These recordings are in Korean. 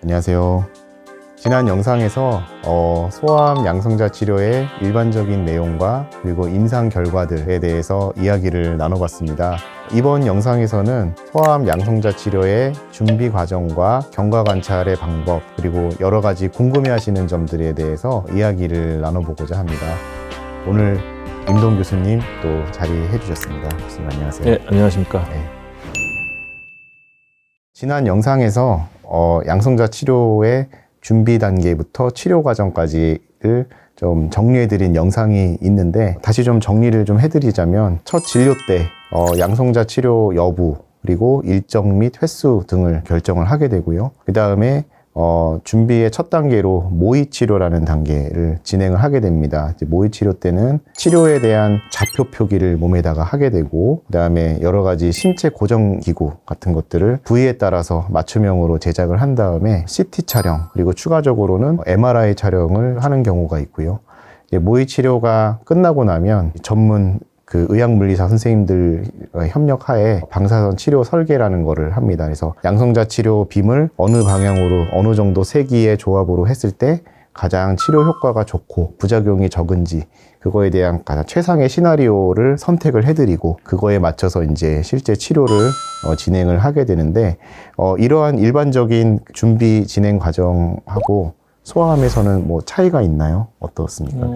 안녕하세요. 지난 영상에서 소아암 양성자 치료의 일반적인 내용과 그리고 임상 결과들에 대해서 이야기를 나눠봤습니다. 이번 영상에서는 소아암 양성자 치료의 준비 과정과 경과 관찰의 방법 그리고 여러 가지 궁금해하시는 점들에 대해서 이야기를 나눠보고자 합니다. 오늘 임동 교수님 또 자리해 주셨습니다. 교수님 안녕하세요. 네, 안녕하십니까. 지난 영상에서 양성자 치료의 준비 단계부터 치료 과정까지를 좀 정리해드린 영상이 있는데 다시 좀 정리를 좀 해드리자면 첫 진료 때 양성자 치료 여부 그리고 일정 및 횟수 등을 결정을 하게 되고요. 그 다음에 준비의 첫 단계로 모의 치료라는 단계를 진행을 하게 됩니다. 이제 모의 치료 때는 치료에 대한 좌표 표기를 몸에다가 하게 되고, 그 다음에 여러 가지 신체 고정 기구 같은 것들을 부위에 따라서 맞춤형으로 제작을 한 다음에 CT 촬영, 그리고 추가적으로는 MRI 촬영을 하는 경우가 있고요. 이제 모의 치료가 끝나고 나면 전문 의학물리사 선생님들의 협력하에 방사선 치료 설계라는 거를 합니다. 그래서 양성자 치료 빔을 어느 방향으로 어느 정도 세기의 조합으로 했을 때 가장 치료 효과가 좋고 부작용이 적은지 그거에 대한 가장 최상의 시나리오를 선택을 해드리고 그거에 맞춰서 이제 실제 치료를 진행을 하게 되는데 이러한 일반적인 준비 진행 과정하고 소아암에서는 뭐 차이가 있나요? 어떻습니까?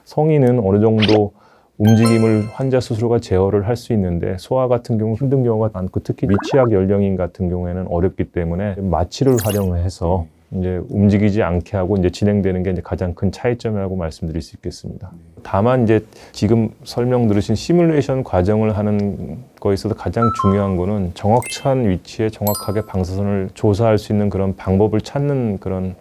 성인은 어느 정도 움직임을 환자 스스로가 제어를 할 수 있는데 소아 같은 경우 힘든 경우가 많고 특히 미취학 연령인 같은 경우에는 어렵기 때문에 마취를 활용해서 이제 움직이지 않게 하고 이제 진행되는 게 이제 가장 큰 차이점이라고 말씀드릴 수 있겠습니다. 다만 이제 지금 설명 들으신 시뮬레이션 과정을 하는 거에 있어서 가장 중요한 거는 정확한 위치에 정확하게 방사선을 조사할 수 있는 그런 방법을 찾는 그런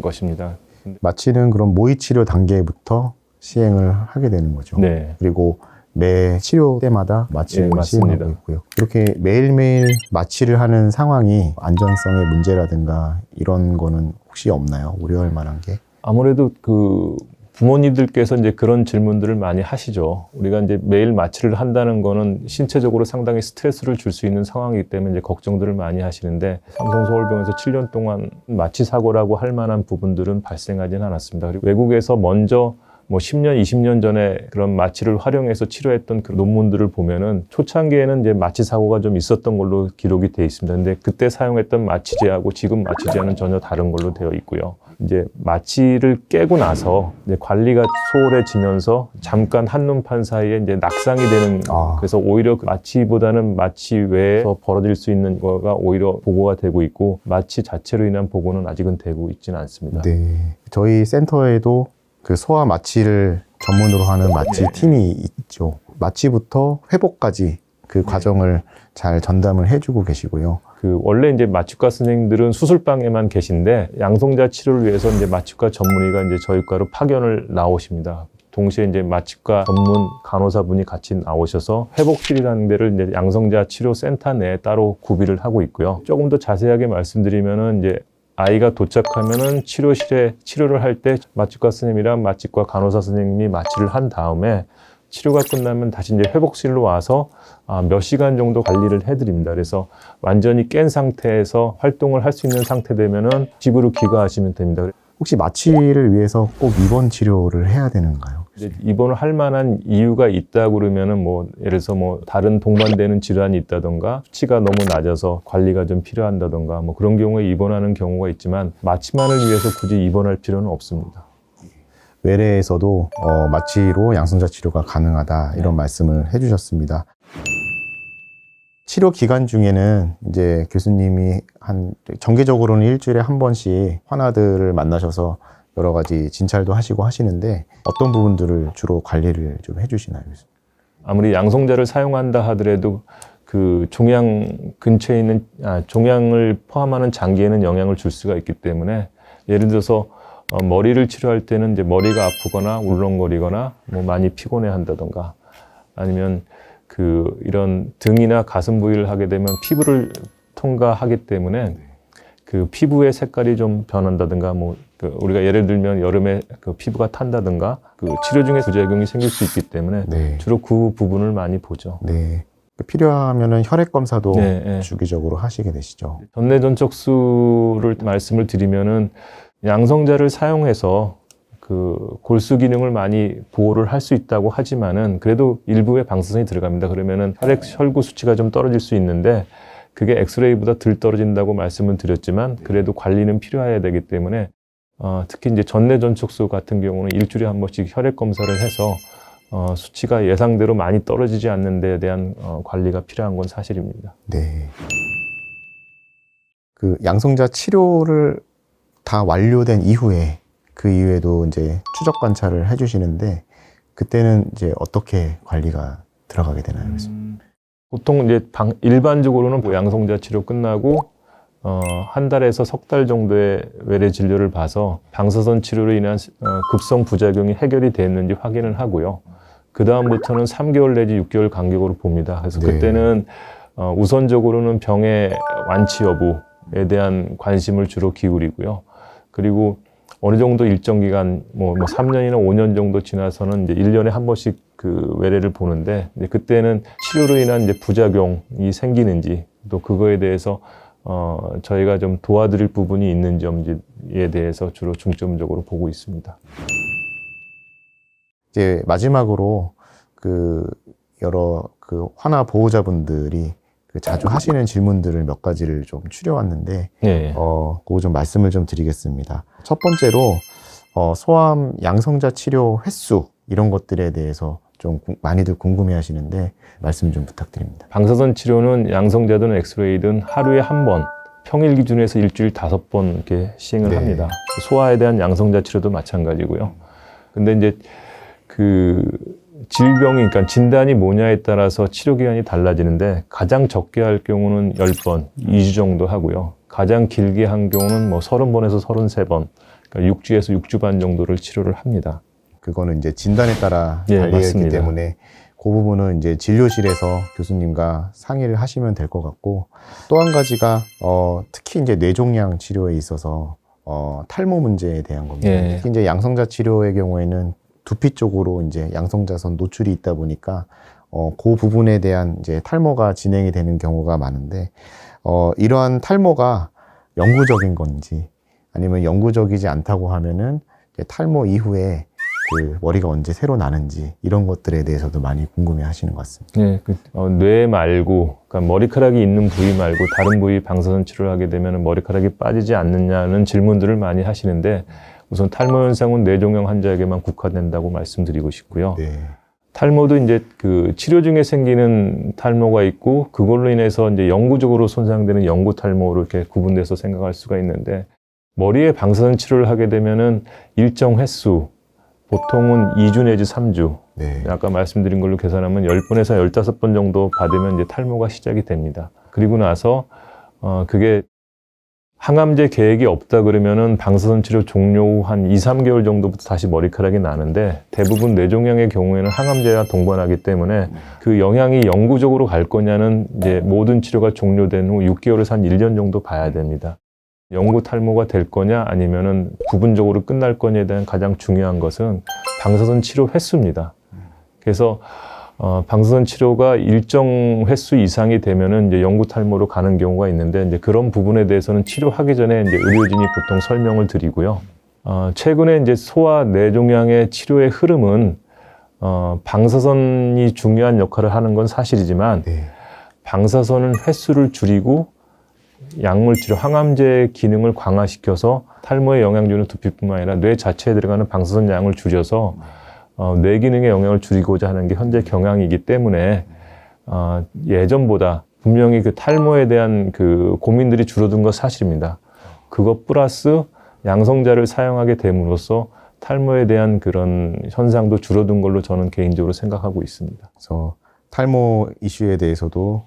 것입니다. 마취는 그럼 모의 치료 단계부터 시행을 하게 되는 거죠. 네. 그리고 매 치료 때마다 마취를 시행하고 있고요. 이렇게 매일매일 마취를 하는 상황이 안전성의 문제라든가 이런 거는 혹시 없나요? 우려할 만한 게? 아무래도 부모님들께서 이제 그런 질문들을 많이 하시죠. 우리가 이제 매일 마취를 한다는 거는 신체적으로 상당히 스트레스를 줄 수 있는 상황이기 때문에 이제 걱정들을 많이 하시는데 삼성서울병원에서 7년 동안 마취 사고라고 할 만한 부분들은 발생하지는 않았습니다. 그리고 외국에서 먼저 10년, 20년 전에 그런 마취를 활용해서 치료했던 그 논문들을 보면은 초창기에는 이제 마취 사고가 좀 있었던 걸로 기록이 되어 있습니다. 근데 그때 사용했던 마취제하고 지금 마취제는 전혀 다른 걸로 되어 있고요. 이제 마취를 깨고 나서 이제 관리가 소홀해지면서 잠깐 한눈판 사이에 이제 낙상이 되는 그래서 오히려 마취보다는 마취 외에서 벌어질 수 있는 거가 오히려 보고가 되고 있고 마취 자체로 인한 보고는 아직은 되고 있지는 않습니다. 네. 저희 센터에도 소아 마취를 전문으로 하는 마취 팀이 있죠. 마취부터 회복까지 그 과정을 잘 전담을 해주고 계시고요. 원래 이제 마취과 선생님들은 수술방에만 계신데 양성자 치료를 위해서 이제 마취과 전문의가 이제 저희과로 파견을 나오십니다. 동시에 이제 마취과 전문 간호사분이 같이 나오셔서 회복실이라는 데를 이제 양성자 치료 센터 내에 따로 구비를 하고 있고요. 조금 더 자세하게 말씀드리면은 이제 아이가 도착하면은 치료실에 치료를 할 때 마취과 선생님이랑 마취과 간호사 선생님이 마취를 한 다음에 치료가 끝나면 다시 이제 회복실로 와서 몇 시간 정도 관리를 해드립니다. 그래서 완전히 깬 상태에서 활동을 할 수 있는 상태 되면은 집으로 귀가하시면 됩니다. 혹시 마취를 위해서 꼭 입원 치료를 해야 되는가요? 입원을 할 만한 이유가 있다 그러면은 예를 들어서 다른 동반되는 질환이 있다던가 수치가 너무 낮아서 관리가 좀 필요한다던가 그런 경우에 입원하는 경우가 있지만 마취만을 위해서 굳이 입원할 필요는 없습니다. 외래에서도 마취로 양성자 치료가 가능하다 이런 말씀을 해주셨습니다. 치료 기간 중에는 이제 교수님이 정기적으로는 일주일에 한 번씩 환아들을 만나셔서 여러 가지 진찰도 하시고 하시는데 어떤 부분들을 주로 관리를 좀 해주시나요? 아무리 양성자를 사용한다 하더라도 그 종양 근처에 있는 종양을 포함하는 장기에는 영향을 줄 수가 있기 때문에 예를 들어서 머리를 치료할 때는 이제 머리가 아프거나 울렁거리거나 많이 피곤해 한다던가 아니면 이런 등이나 가슴 부위를 하게 되면 피부를 통과하기 때문에 그 피부의 색깔이 좀 변한다든가 우리가 예를 들면 여름에 피부가 탄다든가 치료 중에 부작용이 생길 수 있기 때문에 주로 그 부분을 많이 보죠. 네. 필요하면은 혈액 검사도 네, 네. 주기적으로 하시게 되시죠. 전내전척수를 말씀을 드리면은 양성자를 사용해서 그 골수 기능을 많이 보호를 할 수 있다고 하지만은 그래도 일부의 방사선이 들어갑니다. 그러면은 혈구 수치가 좀 떨어질 수 있는데 그게 엑스레이보다 덜 떨어진다고 말씀을 드렸지만 그래도 관리는 필요해야 되기 때문에 특히 이제 전내전척수 같은 경우는 일주일에 한 번씩 혈액 검사를 해서 수치가 예상대로 많이 떨어지지 않는 데에 대한 관리가 필요한 건 사실입니다. 네. 그 양성자 치료를 다 완료된 이후에 그 이후에도 이제 추적 관찰을 해주시는데 그때는 이제 어떻게 관리가 들어가게 되나요? 보통 이제 일반적으로는 뭐 양성자 치료 끝나고 한 달에서 석 달 정도의 외래 진료를 봐서 방사선 치료로 인한 급성 부작용이 해결이 됐는지 확인을 하고요. 그 다음부터는 3개월 내지 6개월 간격으로 봅니다. 그래서 네. 그때는 우선적으로는 병의 완치 여부에 대한 관심을 주로 기울이고요. 그리고 어느 정도 일정 기간, 뭐 3년이나 5년 정도 지나서는 이제 1년에 한 번씩 그 외래를 보는데, 이제 그때는 치료로 인한 이제 부작용이 생기는지, 또 그거에 대해서, 저희가 좀 도와드릴 부분이 있는 점에 대해서 주로 중점적으로 보고 있습니다. 이제 마지막으로 그 여러 그 환아 보호자분들이 그 자주 하시는 질문들을 몇 가지를 좀 추려왔는데, 네. 그거 좀 말씀을 좀 드리겠습니다. 첫 번째로, 소암 양성자 치료 횟수, 이런 것들에 대해서 좀 많이들 궁금해 하시는데, 말씀 좀 부탁드립니다. 방사선 치료는 양성자든 엑스레이든 하루에 한 번, 평일 기준에서 일주일 5번 이렇게 시행을 네. 합니다. 소아에 대한 양성자 치료도 마찬가지고요. 근데 이제 그 질병이, 그러니까 진단이 뭐냐에 따라서 치료 기간이 달라지는데 가장 적게 할 경우는 10번, 2주 정도 하고요. 가장 길게 한 경우는 뭐 30번에서 33번, 그러니까 6주에서 6주 반 정도를 치료를 합니다. 그거는 이제 진단에 따라 예, 달려있기 맞습니다. 때문에 그 부분은 이제 진료실에서 교수님과 상의를 하시면 될 것 같고, 또 한 가지가 특히 이제 뇌종양 치료에 있어서 탈모 문제에 대한 겁니다. 예. 특히 이제 양성자 치료의 경우에는 두피 쪽으로 이제 양성자선 노출이 있다 보니까 그 부분에 대한 이제 탈모가 진행이 되는 경우가 많은데, 이러한 탈모가 영구적인 건지 아니면 영구적이지 않다고 하면은 이제 탈모 이후에 그 머리가 언제 새로 나는지 이런 것들에 대해서도 많이 궁금해 하시는 것 같습니다. 네, 뇌 말고, 그러니까 머리카락이 있는 부위 말고 다른 부위 방사선 치료를 하게 되면 머리카락이 빠지지 않느냐는 질문들을 많이 하시는데, 우선 탈모 현상은 뇌종양 환자에게만 국한된다고 말씀드리고 싶고요. 네. 탈모도 이제 그 치료 중에 생기는 탈모가 있고, 그걸로 인해서 이제 영구적으로 손상되는 영구 탈모로 이렇게 구분돼서 생각할 수가 있는데, 머리에 방사선 치료를 하게 되면은 일정 횟수, 보통은 2주 내지 3주, 네. 아까 말씀드린 걸로 계산하면 10번에서 15번 정도 받으면 이제 탈모가 시작이 됩니다. 그리고 나서 그게 항암제 계획이 없다 그러면은 방사선 치료 종료 후 한 2, 3개월 정도부터 다시 머리카락이 나는데, 대부분 뇌종양의 경우에는 항암제와 동반하기 때문에 그 영향이 영구적으로 갈 거냐는 이제 모든 치료가 종료된 후 6개월에서 한 1년 정도 봐야 됩니다. 영구 탈모가 될 거냐 아니면은 부분적으로 끝날 거냐에 대한 가장 중요한 것은 방사선 치료 횟수입니다. 그래서 방사선 치료가 일정 횟수 이상이 되면은 이제 영구 탈모로 가는 경우가 있는데, 이제 그런 부분에 대해서는 치료하기 전에 이제 의료진이 보통 설명을 드리고요. 최근에 이제 소아 뇌종양의 치료의 흐름은 방사선이 중요한 역할을 하는 건 사실이지만, 네. 방사선은 횟수를 줄이고 약물 치료, 항암제의 기능을 강화시켜서 탈모에 영향 주는 두피뿐만 아니라 뇌 자체에 들어가는 방사선 양을 줄여서 뇌 기능에 영향을 줄이고자 하는 게 현재 경향이기 때문에 예전보다 분명히 그 탈모에 대한 그 고민들이 줄어든 건 사실입니다. 그것 플러스 양성자를 사용하게 됨으로써 탈모에 대한 그런 현상도 줄어든 걸로 저는 개인적으로 생각하고 있습니다. 그래서 탈모 이슈에 대해서도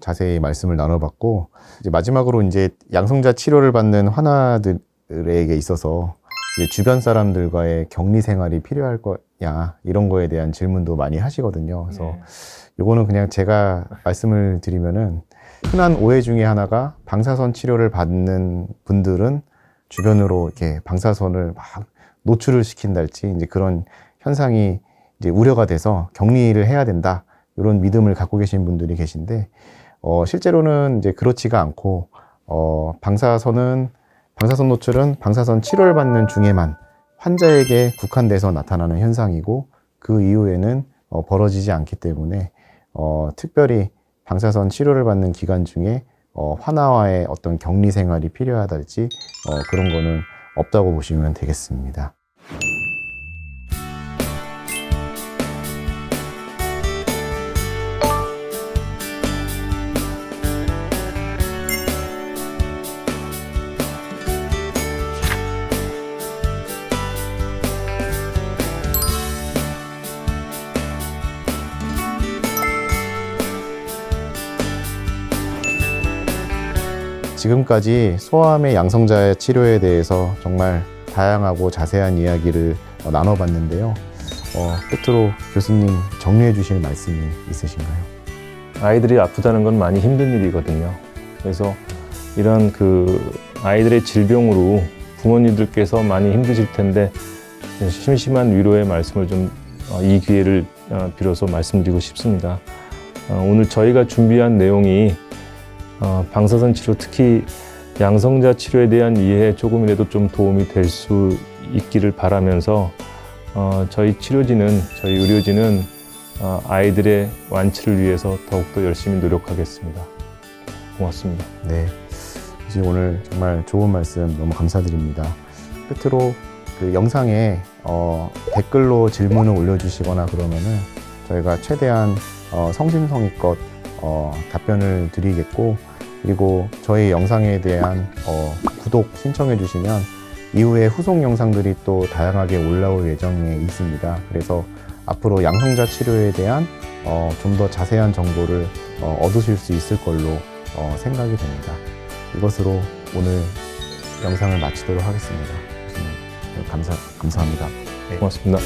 자세히 말씀을 나눠봤고, 이제 마지막으로 이제 양성자 치료를 받는 환아들에게 있어서 이제 주변 사람들과의 격리 생활이 필요할 거냐 이런 거에 대한 질문도 많이 하시거든요. 그래서 요거는 그냥 제가 말씀을 드리면은, 흔한 오해 중에 하나가 방사선 치료를 받는 분들은 주변으로 이렇게 방사선을 막 노출을 시킨달지 이제 그런 현상이 이제 우려가 돼서 격리를 해야 된다, 이런 믿음을 갖고 계신 분들이 계신데 실제로는 이제 그렇지가 않고 방사선 노출은 방사선 치료를 받는 중에만 환자에게 국한돼서 나타나는 현상이고 그 이후에는 벌어지지 않기 때문에 특별히 방사선 치료를 받는 기간 중에 환아와의 어떤 격리 생활이 필요하달지 그런 거는 없다고 보시면 되겠습니다. 지금까지 소아암의 양성자 치료에 대해서 정말 다양하고 자세한 이야기를 나눠봤는데요. 끝으로 교수님 정리해 주실 말씀이 있으신가요? 아이들이 아프다는 건 많이 힘든 일이거든요. 그래서 이런 아이들의 질병으로 부모님들께서 많이 힘드실 텐데 심심한 위로의 말씀을 좀 이 기회를 빌어서 말씀드리고 싶습니다. 오늘 저희가 준비한 내용이 방사선 치료, 특히 양성자 치료에 대한 이해에 조금이라도 좀 도움이 될 수 있기를 바라면서 저희 의료진은 아이들의 완치를 위해서 더욱더 열심히 노력하겠습니다. 고맙습니다. 네, 교수님 오늘 정말 좋은 말씀 너무 감사드립니다. 끝으로 그 영상에 댓글로 질문을 올려주시거나 그러면은 저희가 최대한 성심성의껏 답변을 드리겠고, 그리고 저희 영상에 대한 구독 신청해 주시면 이후에 후속 영상들이 또 다양하게 올라올 예정에 있습니다. 그래서 앞으로 양성자 치료에 대한 좀 더 자세한 정보를 얻으실 수 있을 걸로 생각이 됩니다. 이것으로 오늘 영상을 마치도록 하겠습니다. 감사합니다. 네. 고맙습니다.